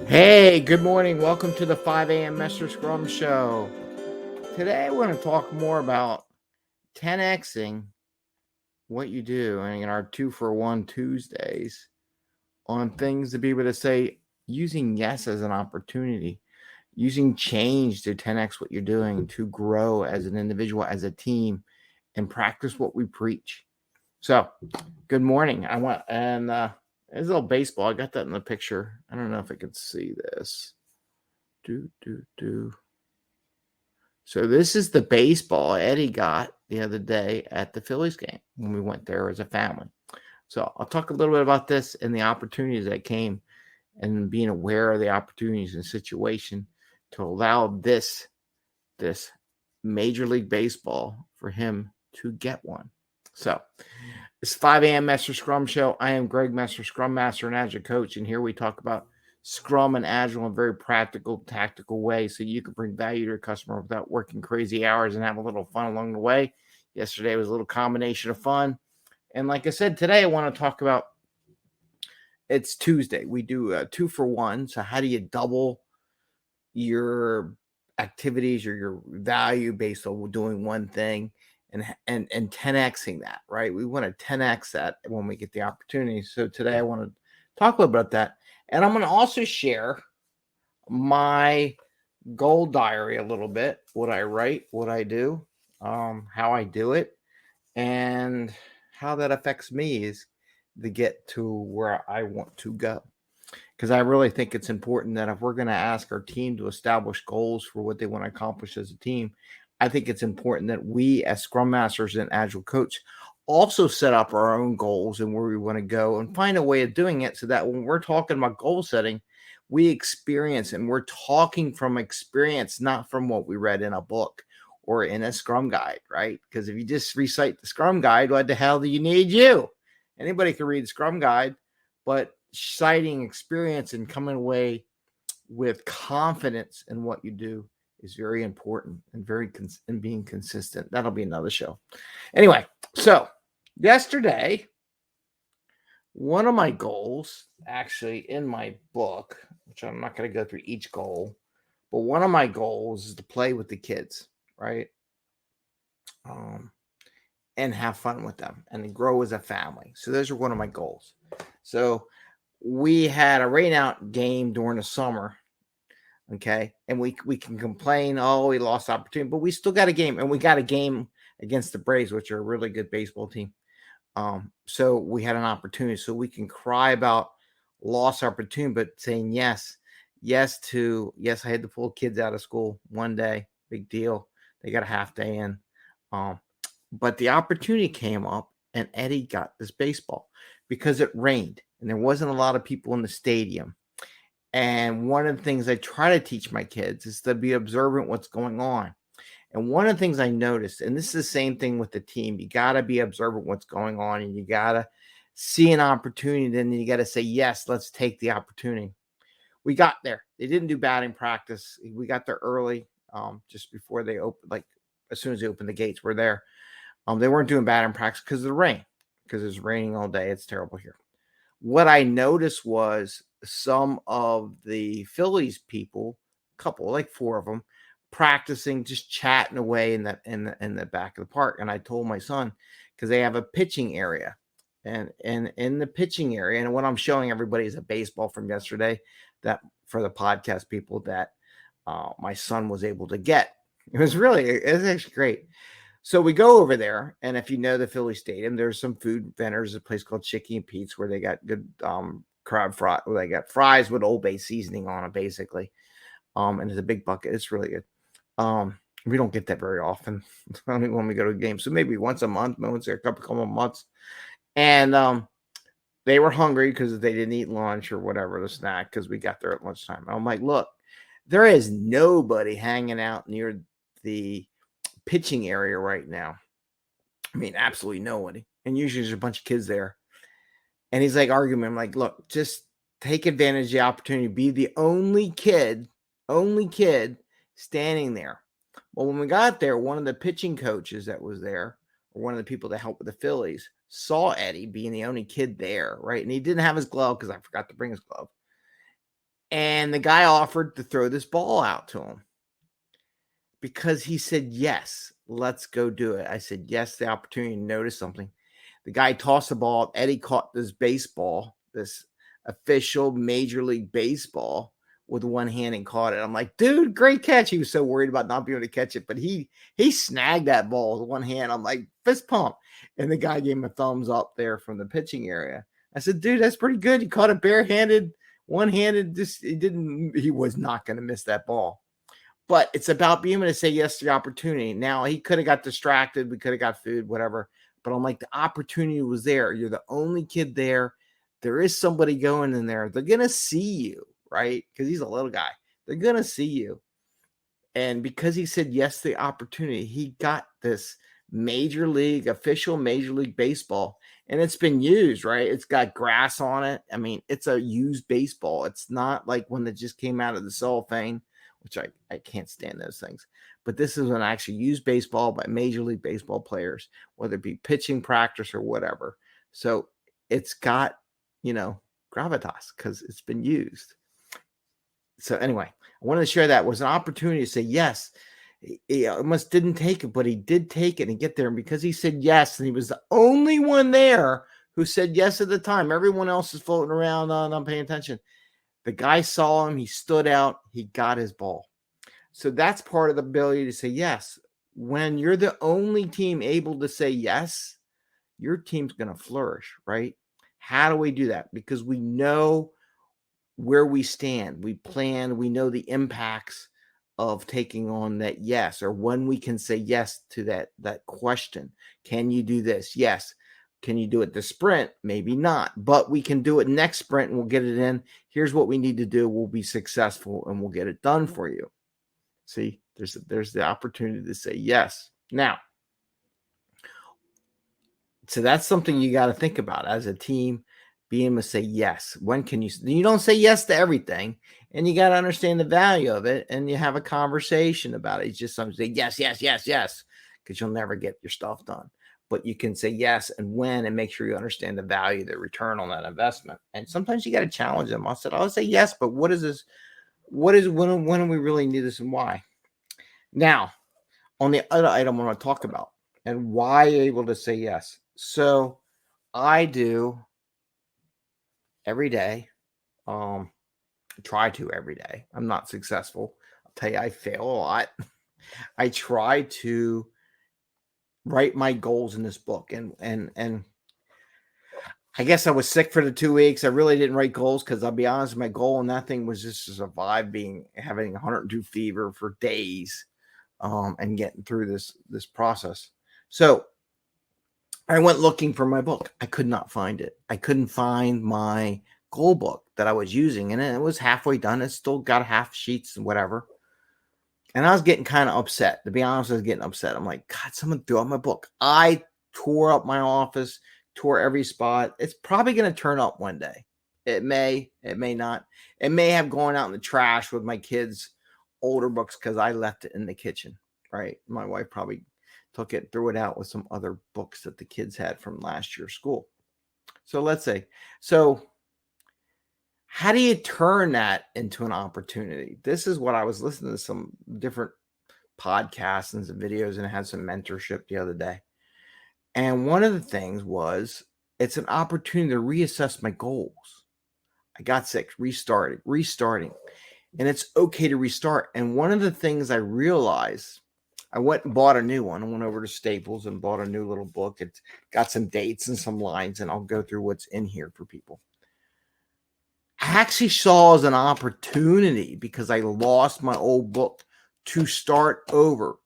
Hey, good morning. Welcome to the 5 a.m. Mester Scrum Show. Today, we're going to talk more about 10xing what you do in our 2-for-1 Tuesdays on things to be able to say using yes as an opportunity, using change to 10x what you're doing to grow as an individual, as a team, and practice what we preach. So, good morning. There's a little baseball. I got that in the picture. I don't know if I can see this. So this is the baseball Eddie got the other day at the Phillies game when we went there as a family. So I'll talk a little bit about this and the opportunities that came and being aware of the opportunities and situation to allow this Major League Baseball for him to get one. So it's 5 a.m. Mester Scrum Show. I am Greg Mester, Scrum Master and Agile Coach, and here we talk about Scrum and Agile in a very practical, tactical way so you can bring value to your customer without working crazy hours and have a little fun along the way. Yesterday was a little combination of fun. And like I said, today I want to talk about it's Tuesday. We do a 2-for-1. So how do you double your activities or your value based on doing one thing and 10xing that, right? We want to 10x that when we get the opportunity. So today I want to talk a little about that. And I'm going to also share my goal diary a little bit, what I write, what I do, how I do it, and how that affects me is to get to where I want to go. Because I really think it's important that if we're going to ask our team to establish goals for what they want to accomplish as a team, I think it's important that we as Scrum Masters and Agile Coach also set up our own goals and where we want to go and find a way of doing it so that when we're talking about goal setting, we experience and we're talking from experience, not from what we read in a book or in a Scrum guide, right? Because if you just recite the Scrum guide, what the hell do you need you? Anybody can read the Scrum guide, but citing experience and coming away with confidence in what you do is very important and being consistent. That'll be another show. Anyway, so yesterday, one of my goals, actually in my book, which I'm not going to go through each goal, but one of my goals is to play with the kids, right? And have fun with them and grow as a family. So those are one of my goals. So we had a rain out game during the summer. Okay. And we can complain, oh, we lost opportunity, but we still got a game. And we got a game against the Braves, which are a really good baseball team. So we had an opportunity. So we can cry about lost opportunity, but saying yes, I had to pull kids out of school one day. Big deal. They got a half day in. But the opportunity came up and Eddie got this baseball because it rained and there wasn't a lot of people in the stadium. And one of the things I try to teach my kids is to be observant what's going on. And one of the things I noticed, and this is the same thing with the team, you got to be observant what's going on and you got to see an opportunity. Then you got to say, yes, let's take the opportunity. We got there. They didn't do batting practice. We got there early, just before they opened, like as soon as they opened the gates, we're there. They weren't doing batting practice because of the rain, because it's raining all day. It's terrible here. What I noticed was some of the Phillies people, couple, like 4 of them, practicing, just chatting away in the back of the park. And I told my son, because they have a pitching area, and in the pitching area, and what I'm showing everybody is a baseball from yesterday that for the podcast people that my son was able to get. It was actually great. So we go over there, and if you know the Philly Stadium, there's some food vendors, a place called Chicky and Pete's where they got good crab fry. They got fries with Old Bay seasoning on it, basically. And it's a big bucket. It's really good. We don't get that very often, only when we go to a game. So maybe once a month, once a couple of months. And they were hungry because they didn't eat lunch or whatever, the snack, because we got there at lunchtime. And I'm like, look, there is nobody hanging out near the pitching area right now. I mean, absolutely nobody. And usually there's a bunch of kids there. And he's like arguing. I'm like, look, just take advantage of the opportunity. Be the only kid standing there. Well, when we got there, one of the pitching coaches that was there, or one of the people that helped with the Phillies, saw Eddie being the only kid there, right? And he didn't have his glove because I forgot to bring his glove. And the guy offered to throw this ball out to him because he said, yes, let's go do it. I said, yes, the opportunity to notice something. The guy tossed the ball. Eddie caught this baseball, this official Major League Baseball, with one hand and caught it. I'm like, dude, great catch. He was so worried about not being able to catch it, but he snagged that ball with one hand. I'm like, fist pump. And the guy gave him a thumbs up there from the pitching area. I said, dude, that's pretty good. You caught it barehanded, one-handed. He was not going to miss that ball. But it's about being able to say yes to the opportunity. Now, he could have got distracted. We could have got food, whatever. But I'm like, the opportunity was there. You're the only kid there. There is somebody going in there. They're going to see you, right? Because he's a little guy. They're going to see you. And because he said yes to the opportunity, he got this official Major League Baseball. And it's been used, right? It's got grass on it. I mean, it's a used baseball. It's not like one that just came out of the cellophane, which I can't stand those things. But this is an actually used baseball by Major League Baseball players, whether it be pitching practice or whatever. So it's got, gravitas because it's been used. So anyway, I wanted to share that was an opportunity to say yes. He almost didn't take it, but he did take it and get there. And because he said yes, and he was the only one there who said yes at the time, everyone else is floating around, not paying attention. The guy saw him. He stood out. He got his ball. So that's part of the ability to say yes. When you're the only team able to say yes, your team's going to flourish, right? How do we do that? Because we know where we stand. We plan. We know the impacts of taking on that yes, or when we can say yes to that question. Can you do this? Yes. Can you do it this sprint? Maybe not, but we can do it next sprint and we'll get it in. Here's what we need to do. We'll be successful and we'll get it done for you. See, there's the opportunity to say yes. Now, so that's something you got to think about as a team, being able to say yes. When can you don't say yes to everything, and you got to understand the value of it, and you have a conversation about it. It's just something say yes, yes, yes, yes, because you'll never get your stuff done. But you can say yes and when, and make sure you understand the value, the return on that investment. And sometimes you got to challenge them. I'll say yes, but what is this? When do we really need this and why? Now, on the other item I want to talk about and why you're able to say yes. So I do every day. Try to every day. I'm not successful. I'll tell you, I fail a lot. I try to write my goals in this book, and I guess I was sick for the 2 weeks. I really didn't write goals because I'll be honest, my goal in that thing was just to survive having 102 fever for days, and getting through this process. So I went looking for my book. I could not find it. I couldn't find my goal book that I was using, and it was halfway done. It still got half sheets and whatever. And I was getting kind of upset. To be honest, I was getting upset. I'm like, God, someone threw out my book. I tore up my office, tore every spot. It's probably going to turn up one day. It may not. It may have gone out in the trash with my kids' older books because I left it in the kitchen, right? My wife probably took it, threw it out with some other books that the kids had from last year's school. So let's say, how do you turn that into an opportunity? This is what I was listening to some different podcasts and some videos, and I had some mentorship the other day. And one of the things was it's an opportunity to reassess my goals. I got sick, restarting. And it's okay to restart. And one of the things I realized, I went and bought a new one. I went over to Staples and bought a new little book. It's got some dates and some lines, and I'll go through what's in here for people. I actually saw as an opportunity because I lost my old book to start over.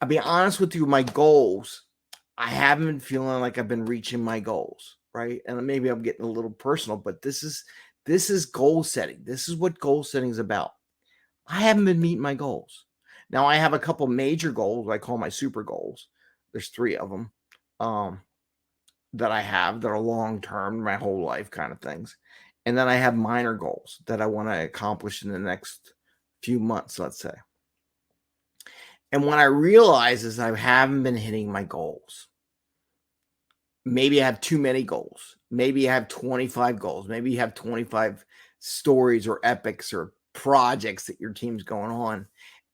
I'll be honest with you, my goals, I haven't been feeling like I've been reaching my goals, right? And maybe I'm getting a little personal, but this is goal setting. This is what goal setting is about. I haven't been meeting my goals. Now I have a couple major goals I call my super goals. There's 3 of them that I have that are long-term, my whole life kind of things. And then I have minor goals that I want to accomplish in the next few months, let's say. And what I realize is I haven't been hitting my goals. Maybe I have too many goals. Maybe I have 25 goals. Maybe you have 25 stories or epics or projects that your team's going on.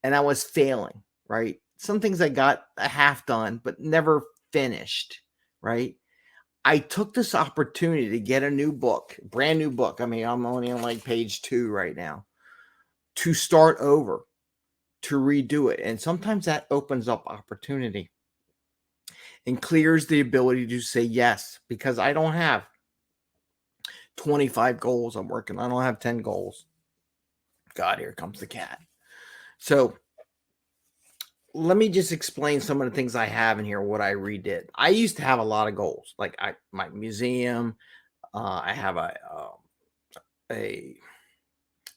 And I was failing, right? Some things I got a half done, but never finished, right? I took this opportunity to get a new book, brand new book. I mean, I'm only on like page 2 right now, to start over, to redo it. And sometimes that opens up opportunity and clears the ability to say yes, because I don't have 25 goals I'm working. I don't have 10 goals. God, here comes the cat. So let me just explain some of the things I have in here, what I redid. I used to have a lot of goals, like my museum. I have a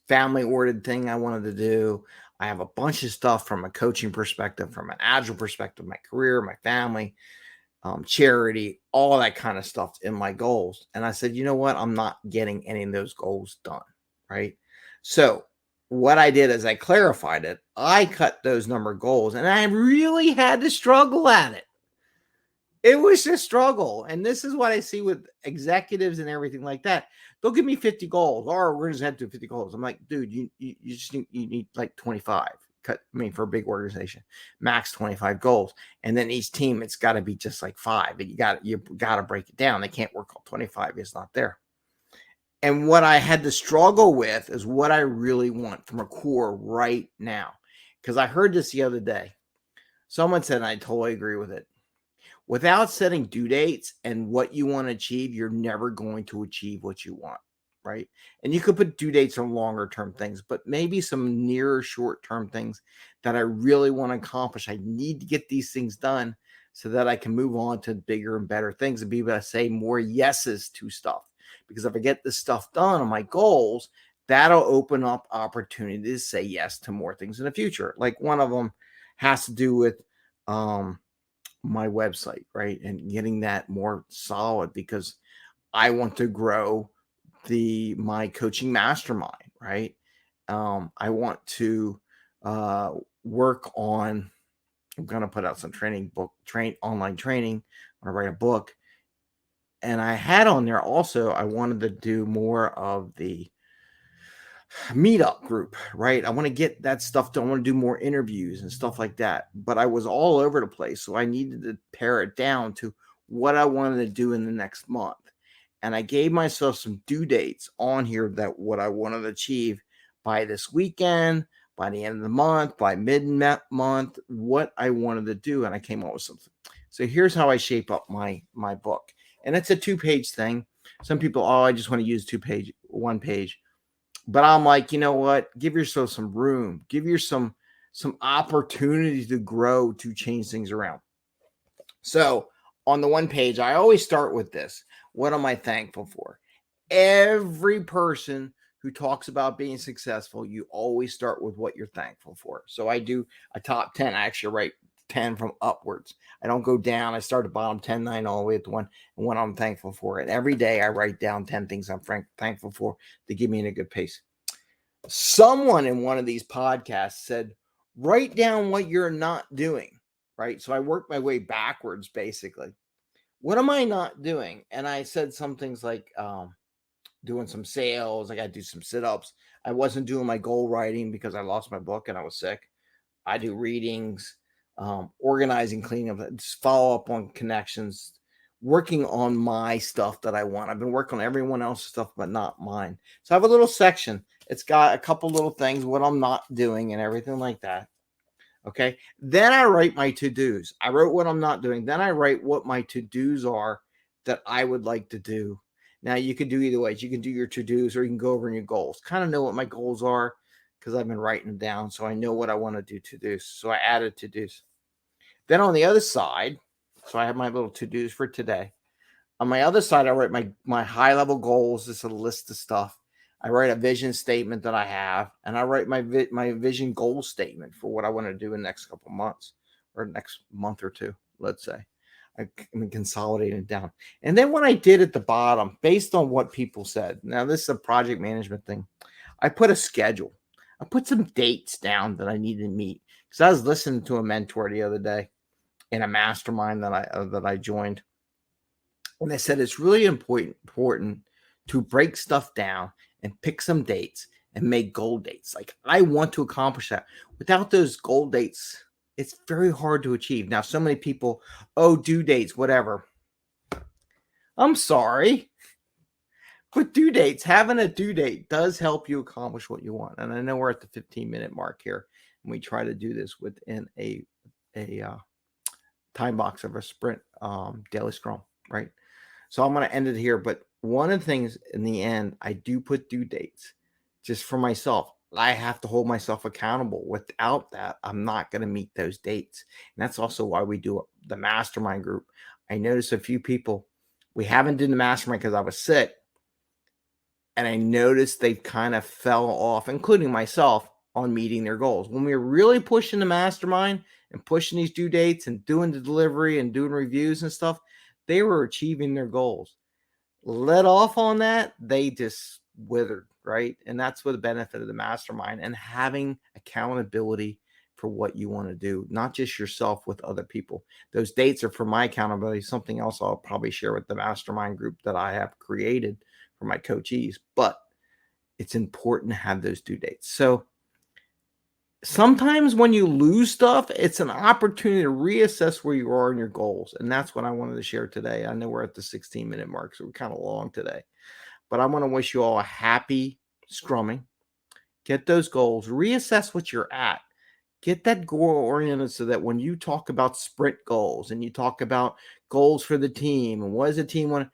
family oriented thing I wanted to do. I have a bunch of stuff from a coaching perspective, from an agile perspective, my career, my family, charity, all that kind of stuff in my goals. And I said, you know what? I'm not getting any of those goals done. Right. So what I did is I clarified it. I cut those number goals, and I really had to struggle at it. It was a struggle. And this is what I see with executives and everything like that. They'll give me 50 goals. Or we're just head to 50 goals. I'm like, dude, you just need like 25. For a big organization, max 25 goals. And then each team, it's got to be just like 5. You got to break it down. They can't work on 25. It's not there. And what I had to struggle with is what I really want from a core right now. Because I heard this the other day. Someone said, and I totally agree with it. Without setting due dates and what you want to achieve, you're never going to achieve what you want, right? And you could put due dates on longer term things, but maybe some nearer short term things that I really want to accomplish. I need to get these things done so that I can move on to bigger and better things and be able to say more yeses to stuff. Because if I get this stuff done on my goals, that'll open up opportunities to say yes to more things in the future. Like one of them has to do with my website, right? And getting that more solid, because I want to grow my coaching mastermind, right? I want to work on, I'm going to put out some online training. I'm going to write a book. And I had on there also, I wanted to do more of the meetup group, right? I want to get that stuff done. I want to do more interviews and stuff like that. But I was all over the place. So I needed to pare it down to what I wanted to do in the next month. And I gave myself some due dates on here, that what I wanted to achieve by this weekend, by the end of the month, by mid-month, what I wanted to do. And I came up with something. So here's how I shape up my book. And it's a 2-page thing. Some people, I just want to use 1 page. But I'm like, you know what? Give yourself some room. Give yourself some opportunity to grow, to change things around. So on the 1 page, I always start with this. What am I thankful for? Every person who talks about being successful, you always start with what you're thankful for. So I do a top 10. I actually write 10 from upwards. I don't go down. I start at bottom 10, 9, all the way to 1, and what I'm thankful for. And every day I write down 10 things I'm thankful for to give me in a good pace. Someone in one of these podcasts said, write down what you're not doing, right? So I worked my way backwards, basically. What am I not doing? And I said some things like doing some sales. I got to do some sit-ups. I wasn't doing my goal writing because I lost my book and I was sick. I do readings, organizing, cleaning up, just follow up on connections, working on my stuff that I want. I've been working on everyone else's stuff, but not mine. So I have a little section. It's got a couple little things, what I'm not doing and everything like that. Okay. Then I write my to-dos. I wrote what I'm not doing. Then I write what my to-dos are that I would like to do. Now you can do either ways. You can do your to-dos, or you can go over your goals. Kind of know what my goals are because I've been writing them down. So I know what I want to do to-dos. So I added to-dos. Then on the other side, so I have my little to-dos for today. On my other side, I write my high-level goals. This is a list of stuff. I write a vision statement that I have, and I write my vision goal statement for what I want to do in the next couple months, or next month or two, let's say. I consolidate it down. And then what I did at the bottom, based on what people said, now this is a project management thing, I put a schedule. I put some dates down that I needed to meet, because I was listening to a mentor the other day in a mastermind that I joined. And they said it's really important to break stuff down and pick some dates and make goal dates. Like, I want to accomplish that. Without those goal dates, it's very hard to achieve. Now, so many people, due dates, whatever. I'm sorry, but due dates, having a due date does help you accomplish what you want. And I know we're at the 15-minute mark here, and we try to do this within a time box of a sprint daily scrum, right? So I'm going to end it here. But one of the things in the end, I do put due dates just for myself. I have to hold myself accountable. Without that, I'm not going to meet those dates. And that's also why we do the mastermind group. I noticed a few people, we haven't done the mastermind because I was sick. And I noticed they kind of fell off, including myself, on meeting their goals. When we were really pushing the mastermind and pushing these due dates and doing the delivery and doing reviews and stuff, they were achieving their goals. Let off on that, they just withered, right? And that's what the benefit of the mastermind and having accountability for what you want to do, not just yourself, with other people. Those dates are for my accountability. Something else I'll probably share with the mastermind group that I have created for my coachees, but it's important to have those due dates. So sometimes when you lose stuff, it's an opportunity to reassess where you are in your goals. And that's what I wanted to share today. I know we're at the 16-minute mark, so we're kind of long today, but I want to wish you all a happy scrumming. Get those goals, reassess what you're at. Get that goal oriented so that when you talk about sprint goals and you talk about goals for the team and what does the team want,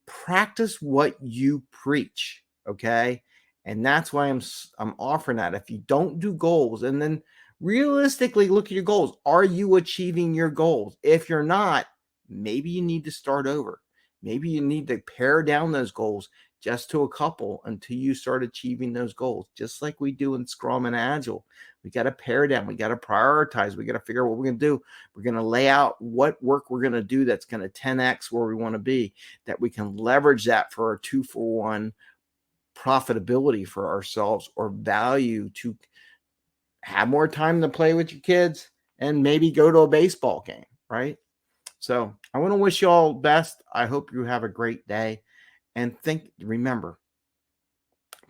practice what you preach, okay? And that's why I'm offering that. If you don't do goals, and then realistically look at your goals, are you achieving your goals? If you're not, maybe you need to start over. Maybe you need to pare down those goals just to a couple until you start achieving those goals, just like we do in Scrum and Agile. We got to pare down. We got to prioritize. We got to figure out what we're going to do. We're going to lay out what work we're going to do that's going to 10x where we want to be, that we can leverage that for a 2-for-1 profitability for ourselves or value to have more time to play with your kids and maybe go to a baseball game, right? So I want to wish you all best. I hope you have a great day. And remember,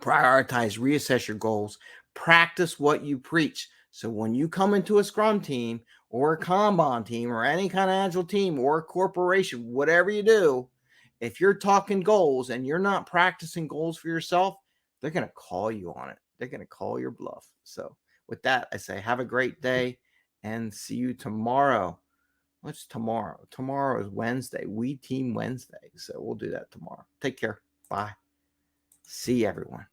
prioritize, reassess your goals, practice what you preach. So when you come into a Scrum team or a Kanban team or any kind of Agile team or a corporation, whatever you do, if you're talking goals and you're not practicing goals for yourself, they're going to call you on it. They're going to call your bluff. So with that, I say have a great day and see you tomorrow. What's tomorrow? Tomorrow is Wednesday. We Team Wednesday. So we'll do that tomorrow. Take care. Bye. See everyone.